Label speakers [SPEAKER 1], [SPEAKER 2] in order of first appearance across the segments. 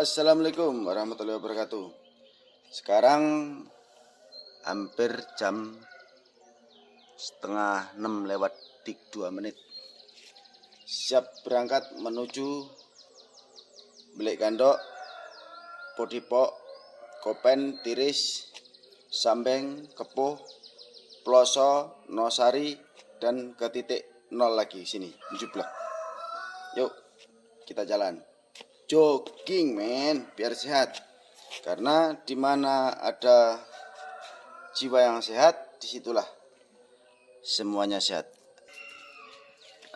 [SPEAKER 1] Assalamualaikum warahmatullahi wabarakatuh. Sekarang hampir jam setengah 6 lewat 2 menit. Siap berangkat menuju Belik Gandok, Podipok, Kopen, Tiris, Sambeng, Kepuh, Ploso, Nosari, dan ke titik 0 lagi sini, menjublak. Yuk, kita jalan. Jogging men, biar sehat. Karena di mana ada jiwa yang sehat, disitulah semuanya sehat.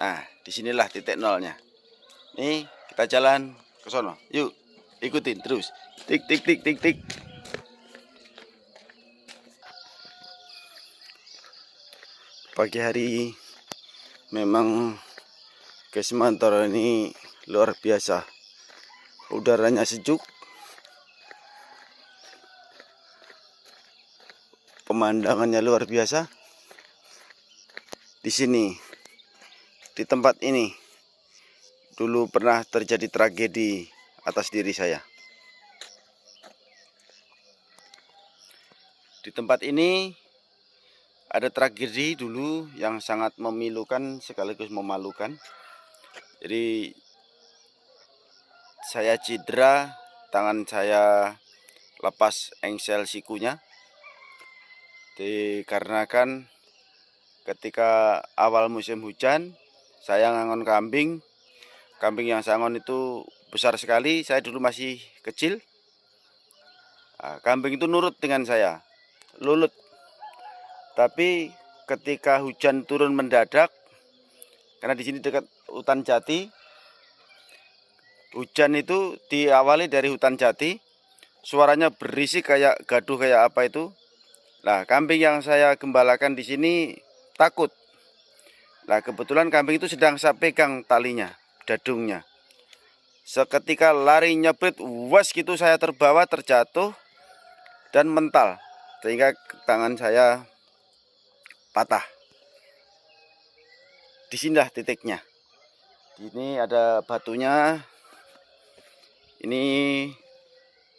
[SPEAKER 1] Nah, disinilah titik nolnya. Nih, kita jalan ke sono. Yuk, ikutin terus. Tik tik tik tik tik. Pagi hari memang ke Semantoro ini luar biasa. Udaranya sejuk, pemandangannya luar biasa. Di sini, di tempat ini, dulu pernah terjadi tragedi atas diri saya. Di tempat ini ada tragedi dulu yang sangat memilukan sekaligus memalukan. Jadi saya cedera, tangan saya lepas engsel sikunya. Dikarenakan ketika awal musim hujan, saya ngangon kambing. Kambing yang saya ngangon itu besar sekali, saya dulu masih kecil. Nah, kambing itu nurut dengan saya, lulut. Tapi ketika hujan turun mendadak, karena di sini dekat hutan jati, hujan itu diawali dari hutan jati, suaranya berisik kayak gaduh kayak apa itu. Nah, kambing yang saya gembalakan di sini takut. Nah, kebetulan kambing itu sedang saya pegang talinya, dadungnya. Seketika lari nyeprit, was gitu saya terbawa, terjatuh dan mental, sehingga tangan saya patah. Disinilah titiknya. Ini ada batunya. Ini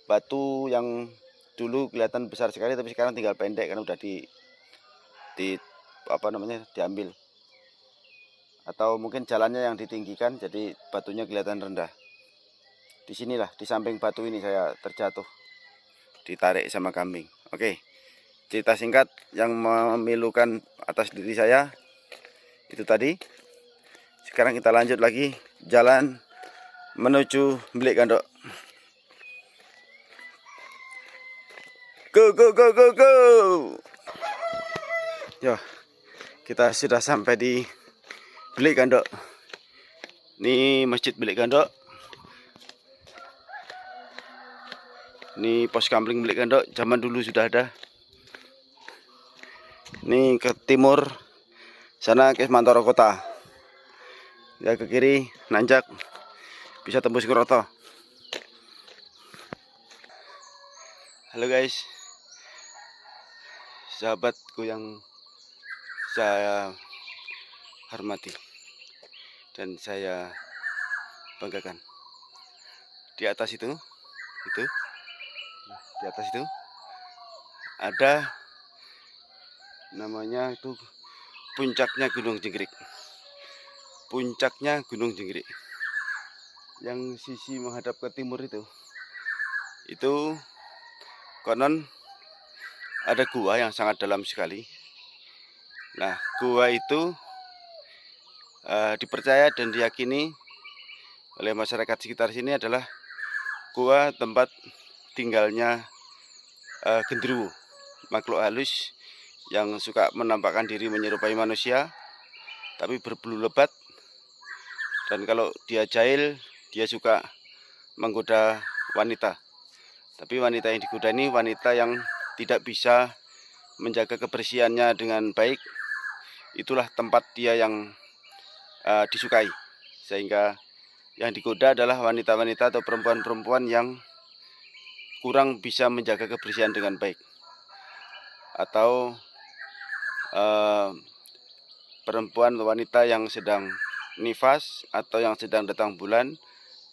[SPEAKER 1] batu yang dulu kelihatan besar sekali, tapi sekarang tinggal pendek karena udah diambil. Atau mungkin jalannya yang ditinggikan, jadi batunya kelihatan rendah. Disinilah, di samping batu ini saya terjatuh, ditarik sama kambing. Oke, cerita singkat yang memilukan atas diri saya itu tadi. Sekarang kita lanjut lagi jalan menuju Belik Gandok. Go go go go go. Yo, kita sudah sampai di Belik Gandok. Ini Masjid Belik Gandok. Ini pos kamling Belik Gandok, zaman dulu sudah ada. Ini ke timur, sana ke Semantoro Kota. Ya ke kiri, nanjak, bisa tembus ke Roto. Halo guys, sahabatku yang saya hormati dan saya banggakan. Di atas itu, di atas itu ada namanya itu puncaknya Gunung Jenggrik. Puncaknya Gunung Jenggrik. Yang sisi menghadap ke timur itu konon ada gua yang sangat dalam sekali. Nah, gua itu dipercaya dan diyakini oleh masyarakat sekitar sini adalah gua tempat tinggalnya genderuwo, makhluk halus yang suka menampakkan diri menyerupai manusia tapi berbulu lebat, dan kalau dia jahil dia suka menggoda wanita. Tapi wanita yang digoda ini wanita yang tidak bisa menjaga kebersihannya dengan baik. Itulah tempat dia yang disukai, sehingga yang digoda adalah wanita-wanita atau perempuan-perempuan yang kurang bisa menjaga kebersihan dengan baik, atau perempuan wanita yang sedang nifas atau yang sedang datang bulan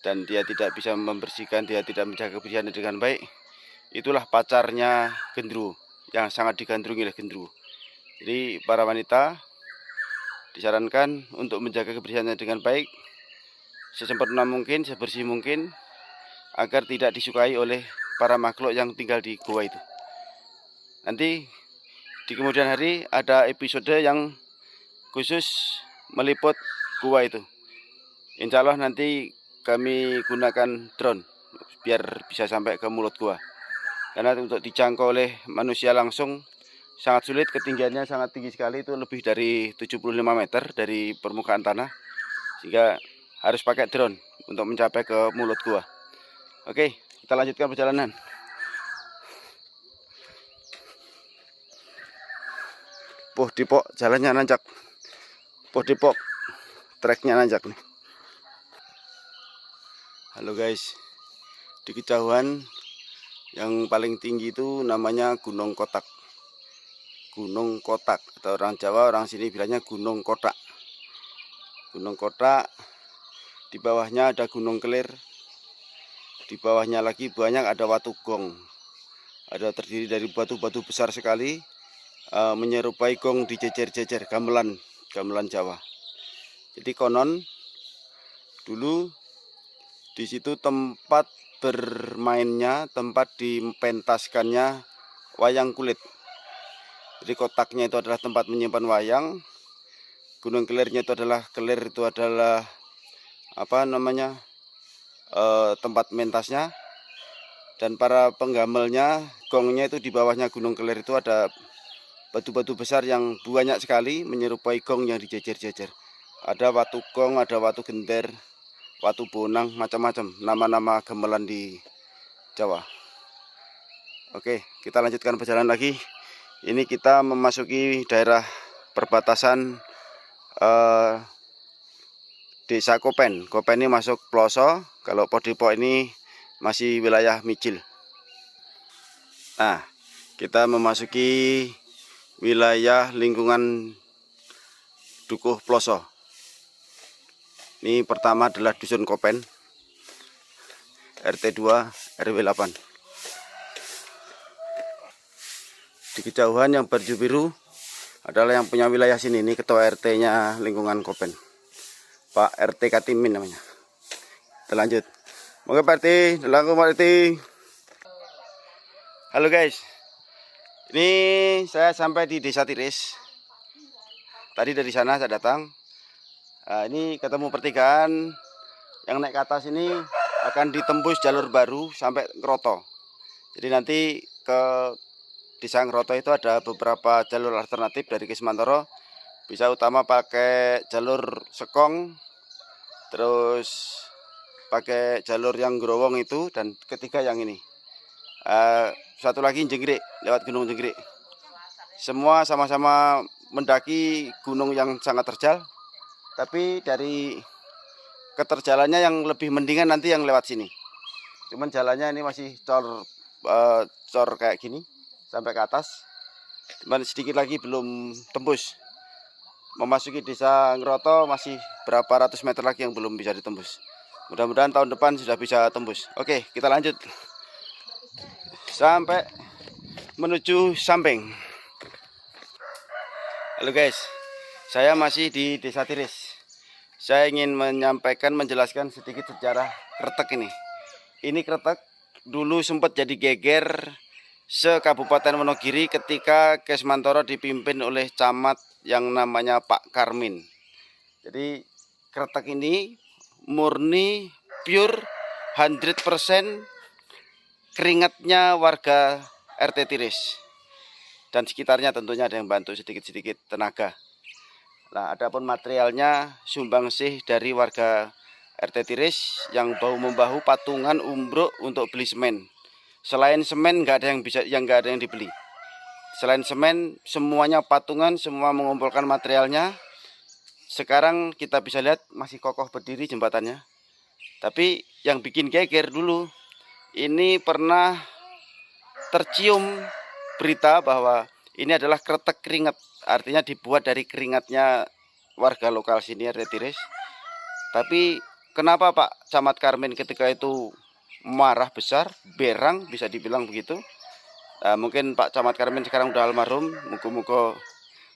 [SPEAKER 1] dan dia tidak bisa membersihkan, dia tidak menjaga kebersihannya dengan baik, itulah pacarnya gendruwo yang sangat digandrungi oleh gendruwo. Jadi para wanita disarankan untuk menjaga kebersihannya dengan baik, sesempurna mungkin, sebersih mungkin, agar tidak disukai oleh para makhluk yang tinggal di gua itu. Nanti di kemudian hari ada episode yang khusus meliput gua itu. Insya Allah nanti kami gunakan drone biar bisa sampai ke mulut gua. Karena untuk dijangkau oleh manusia langsung sangat sulit, ketinggiannya sangat tinggi sekali, itu lebih dari 75 meter dari permukaan tanah. Sehingga harus pakai drone untuk mencapai ke mulut gua. Oke, kita lanjutkan perjalanan. Poh Dipok, jalannya nanjak. Poh Dipok, treknya nanjak nih. Halo guys, di kejauhan yang paling tinggi itu namanya Gunung Kotak. Gunung Kotak, atau orang Jawa, orang sini bilangnya Gunung Kotak. Gunung Kotak, di bawahnya ada Gunung Kelir. Di bawahnya lagi banyak ada Watu Gong. Ada terdiri dari batu-batu besar sekali, menyerupai gong dijejer-jejer, gamelan Jawa. Jadi konon dulu di situ tempat bermainnya, tempat dipentaskannya wayang kulit. Jadi kotaknya itu adalah tempat menyimpan wayang. Gunung Kelirnya itu adalah tempat mentasnya. Dan para penggamelnya, gongnya itu di bawahnya Gunung Kelir itu ada batu-batu besar yang banyak sekali menyerupai gong yang dijejer-jejer. Ada watu gong, ada watu genter, watu bonang, macam-macam nama-nama gamelan di Jawa. Oke, kita lanjutkan perjalanan lagi. Ini kita memasuki daerah perbatasan Desa Kopen. Kopen ini masuk Ploso, kalau Poh Dipok ini masih wilayah Mijil. Nah, kita memasuki wilayah lingkungan Dukuh Ploso. Ini pertama adalah Dusun Kopen, RT 2 RW 8. Di kejauhan yang baju biru adalah yang punya wilayah sini. Ini ketua RT-nya lingkungan Kopen, Pak RT Katimin namanya. Kita lanjut. Moga Pak RT, dalam Pak RT. Halo guys, ini saya sampai di Desa Tiris. Tadi dari sana saya datang. Nah, ini ketemu pertigaan yang naik ke atas ini akan ditembus jalur baru sampai Ngeroto. Jadi nanti ke Desa Ngeroto itu ada beberapa jalur alternatif dari Kismantoro. Bisa utama pakai jalur Sekong, terus pakai jalur yang Growong itu, dan ketiga yang ini. Satu lagi Jenggrik, lewat Gunung Jenggrik. Semua sama-sama mendaki gunung yang sangat terjal. Tapi dari keterjalannya yang lebih mendingan nanti yang lewat sini. Cuman jalannya ini masih cor kayak gini sampai ke atas. Cuman sedikit lagi belum tembus. Memasuki Desa Ngeroto masih berapa ratus meter lagi yang belum bisa ditembus. Mudah-mudahan tahun depan sudah bisa tembus. Oke, kita lanjut sampai menuju Sampeng. Halo guys, saya masih di Desa Tiris. Saya ingin menjelaskan sedikit sejarah kretek ini. Ini kretek dulu sempat jadi geger se-Kabupaten Wonogiri ketika Kismantoro dipimpin oleh camat yang namanya Pak Karmin. Jadi kretek ini murni, pure, 100% keringatnya warga RT Tiris. Dan sekitarnya tentunya ada yang bantu sedikit-sedikit tenaga. Nah, adapun materialnya sumbangsih dari warga RT Tiris yang bahu-membahu patungan umbruk untuk beli semen. Selain semen nggak ada yang dibeli. Selain semen semuanya patungan, semua mengumpulkan materialnya. Sekarang kita bisa lihat masih kokoh berdiri jembatannya. Tapi yang bikin geger dulu, ini pernah tercium berita bahwa ini adalah kretek keringat. Artinya dibuat dari keringatnya warga lokal sini RT Tiris. Tapi kenapa Pak Camat Karmin ketika itu marah besar, berang bisa dibilang begitu. Mungkin Pak Camat Karmin sekarang udah almarhum, muka-muka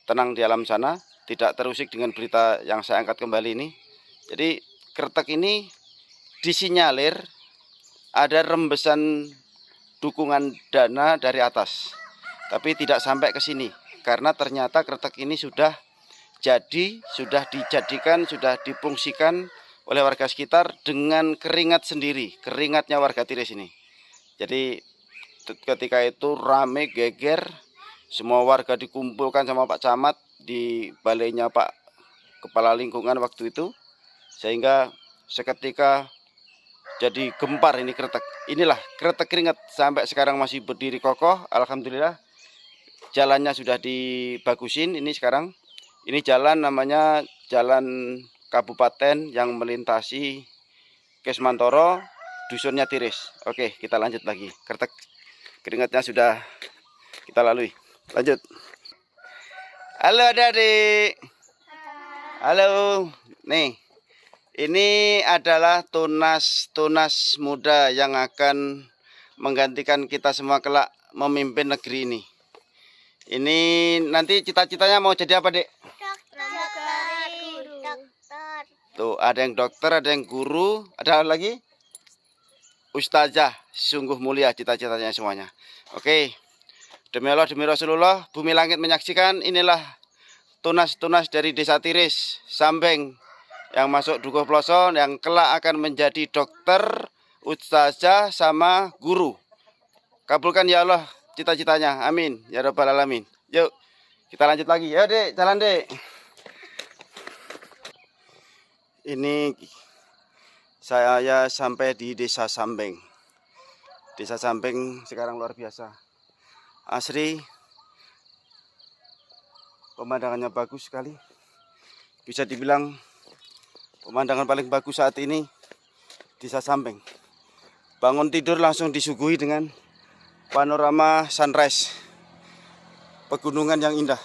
[SPEAKER 1] tenang di alam sana, tidak terusik dengan berita yang saya angkat kembali ini. Jadi kretek ini disinyalir ada rembesan dukungan dana dari atas, tapi tidak sampai ke sini karena ternyata kretek ini sudah jadi, sudah dijadikan, sudah difungsikan oleh warga sekitar dengan keringat sendiri, keringatnya warga Tiris ini. Jadi ketika itu rame geger, semua warga dikumpulkan sama Pak Camat di balainya Pak Kepala Lingkungan waktu itu, sehingga seketika jadi gempar ini kretek. Inilah kretek keringat sampai sekarang masih berdiri kokoh. Alhamdulillah jalannya sudah dibagusin. Ini sekarang ini jalan namanya Jalan Kabupaten yang melintasi Kesmantoro, dusunnya Tiris. Oke, kita lanjut lagi. Kretek keringatnya sudah kita lalui. Lanjut. Halo adik-adik. Halo. Nih, ini adalah tunas-tunas muda yang akan menggantikan kita semua kelak memimpin negeri ini. Ini nanti cita-citanya mau jadi apa, Dek?
[SPEAKER 2] Dokter.
[SPEAKER 1] Tuh, ada yang dokter, ada yang guru, ada lagi ustazah. Sungguh mulia cita-citanya semuanya. Oke. Demi Allah, demi Rasulullah, bumi langit menyaksikan, inilah tunas-tunas dari Desa Tiris, Sambeng, yang masuk Dukuh Ploso, yang kelak akan menjadi dokter, ustazah, sama guru. Kabulkan ya Allah cita-citanya, amin, ya Rabbal Alamin. Yuk, kita lanjut lagi. Ya Dek, jalan Dek. Ini saya sampai di Desa Sambeng. Desa Sambeng sekarang luar biasa. Asri, pemandangannya bagus sekali. Bisa dibilang pemandangan paling bagus saat ini Desa Sambeng. Bangun tidur langsung disuguhi dengan panorama sunrise, pegunungan yang indah.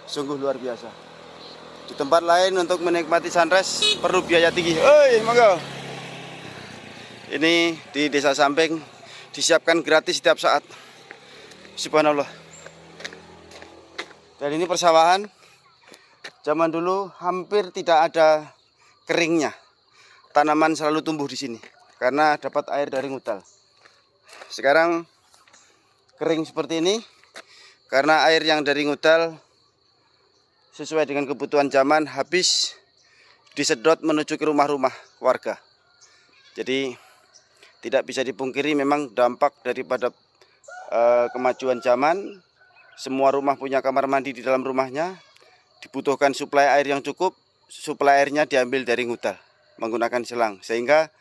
[SPEAKER 1] Sungguh luar biasa. Di tempat lain untuk menikmati sunrise perlu biaya tinggi. Oi, monggo. Ini di Desa Sambeng disiapkan gratis setiap saat. Subhanallah. Dan ini persawahan. Zaman dulu hampir tidak ada keringnya. Tanaman selalu tumbuh di sini karena dapat air dari ngutal. Sekarang kering seperti ini karena air yang dari ngutal sesuai dengan kebutuhan zaman habis disedot menuju ke rumah-rumah warga. Jadi tidak bisa dipungkiri memang dampak daripada kemajuan zaman. Semua rumah punya kamar mandi di dalam rumahnya, dibutuhkan suplai air yang cukup. Suplai airnya diambil dari ngutal menggunakan selang, sehingga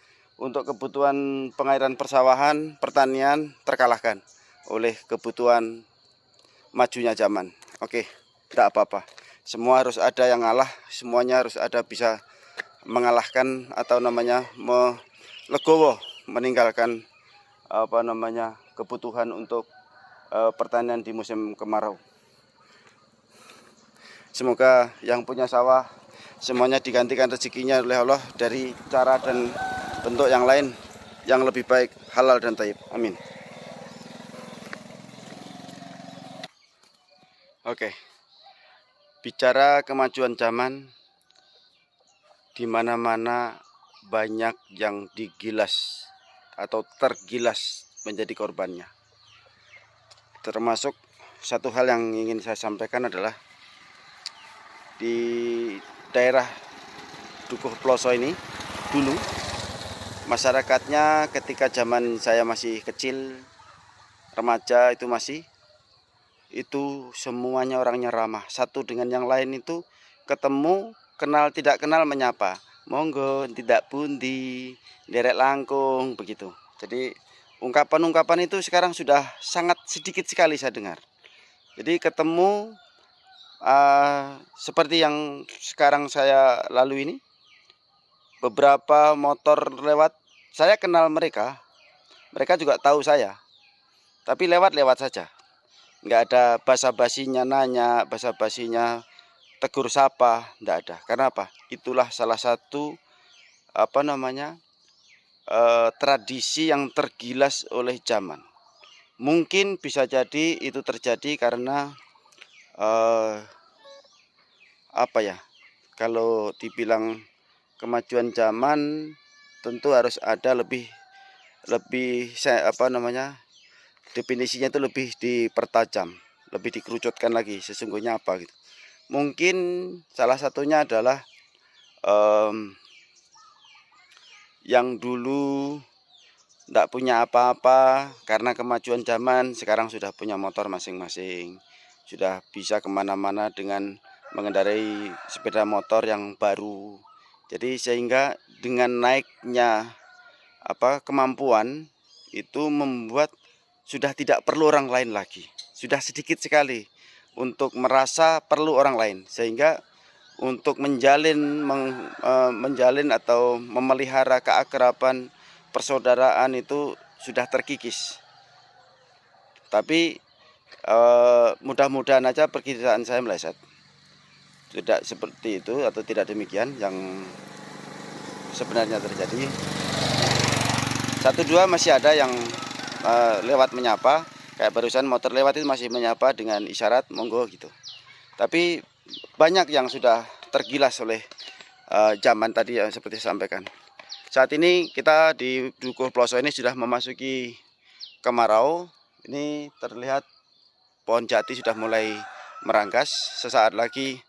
[SPEAKER 1] untuk kebutuhan pengairan persawahan, pertanian terkalahkan oleh kebutuhan majunya zaman. Oke, tidak apa-apa. Semua harus ada yang ngalah, semuanya harus ada bisa mengalahkan atau namanya legowo, meninggalkan kebutuhan untuk pertanian di musim kemarau. Semoga yang punya sawah semuanya digantikan rezekinya oleh Allah dari cara dan bentuk yang lain yang lebih baik, halal dan thayyib. Amin. Oke. Bicara kemajuan zaman, di mana-mana banyak yang digilas atau tergilas menjadi korbannya. Termasuk satu hal yang ingin saya sampaikan adalah di daerah Dukuh Ploso ini dulu masyarakatnya ketika zaman saya masih kecil, remaja itu semuanya orangnya ramah. Satu dengan yang lain itu ketemu, kenal tidak kenal menyapa. Monggo, tidak pundi, derek langkung, begitu. Jadi ungkapan-ungkapan itu sekarang sudah sangat sedikit sekali saya dengar. Jadi ketemu seperti yang sekarang saya lalui ini, beberapa motor lewat, saya kenal mereka, mereka juga tahu saya, tapi lewat-lewat saja, nggak ada basa-basinya nanya, basa-basinya tegur sapa, nggak ada. Karena apa? Itulah salah satu apa namanya, tradisi yang tergilas oleh zaman. Mungkin bisa jadi itu terjadi karena apa ya, kalau dibilang kemajuan zaman tentu harus ada lebih lebih apa namanya, definisinya itu lebih dipertajam, lebih dikerucutkan lagi sesungguhnya apa gitu. Mungkin salah satunya adalah yang dulu tidak punya apa-apa karena kemajuan zaman, sekarang sudah punya motor masing-masing, sudah bisa kemana-mana dengan mengendarai sepeda motor yang baru. Jadi sehingga dengan naiknya kemampuan itu membuat sudah tidak perlu orang lain lagi, sudah sedikit sekali untuk merasa perlu orang lain, sehingga untuk menjalin atau memelihara keakraban persaudaraan itu sudah terkikis. Tapi mudah-mudahan aja perkiraan saya meleset, tidak seperti itu atau tidak demikian yang sebenarnya terjadi. Satu dua masih ada yang lewat menyapa, kayak barusan motor lewat itu masih menyapa dengan isyarat monggo gitu. Tapi banyak yang sudah tergilas oleh zaman tadi yang seperti saya sampaikan. Saat ini kita di Dukuh Ploso ini sudah memasuki kemarau. Ini terlihat pohon jati sudah mulai merangkas. Sesaat lagi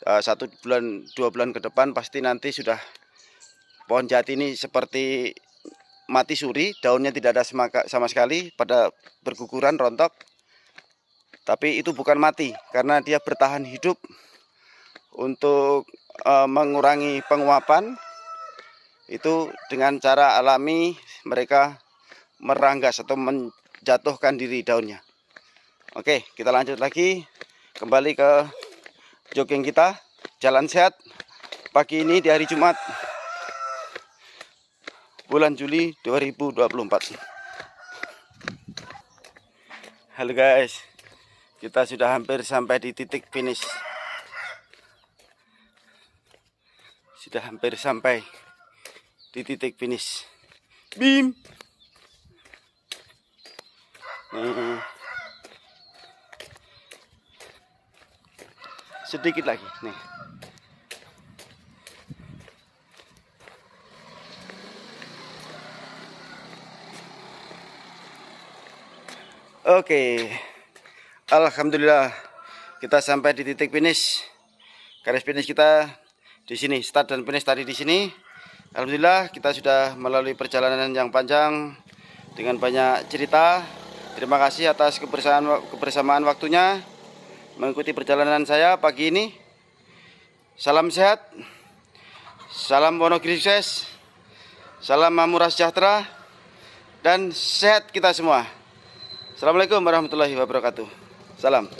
[SPEAKER 1] 1 bulan 2 bulan ke depan pasti nanti sudah pohon jati ini seperti mati suri, daunnya tidak ada sama sekali, pada berguguran rontok. Tapi itu bukan mati karena dia bertahan hidup untuk mengurangi penguapan. Itu dengan cara alami mereka meranggas atau menjatuhkan diri daunnya. Oke, kita lanjut lagi kembali ke jogging kita, jalan sehat pagi ini di hari Jumat bulan Juli 2024. Halo guys, kita sudah hampir sampai di titik finish. Sudah hampir sampai di titik finish. Bim. Sedikit lagi nih. Oke. Alhamdulillah kita sampai di titik finish. Garis finish kita di sini, start dan finish tadi di sini. Alhamdulillah kita sudah melalui perjalanan yang panjang dengan banyak cerita. Terima kasih atas kebersamaan waktunya mengikuti perjalanan saya pagi ini. Salam sehat, salam Wonogiri sukses, salam Mamura sejahtera, dan sehat kita semua. Assalamualaikum warahmatullahi wabarakatuh. Salam.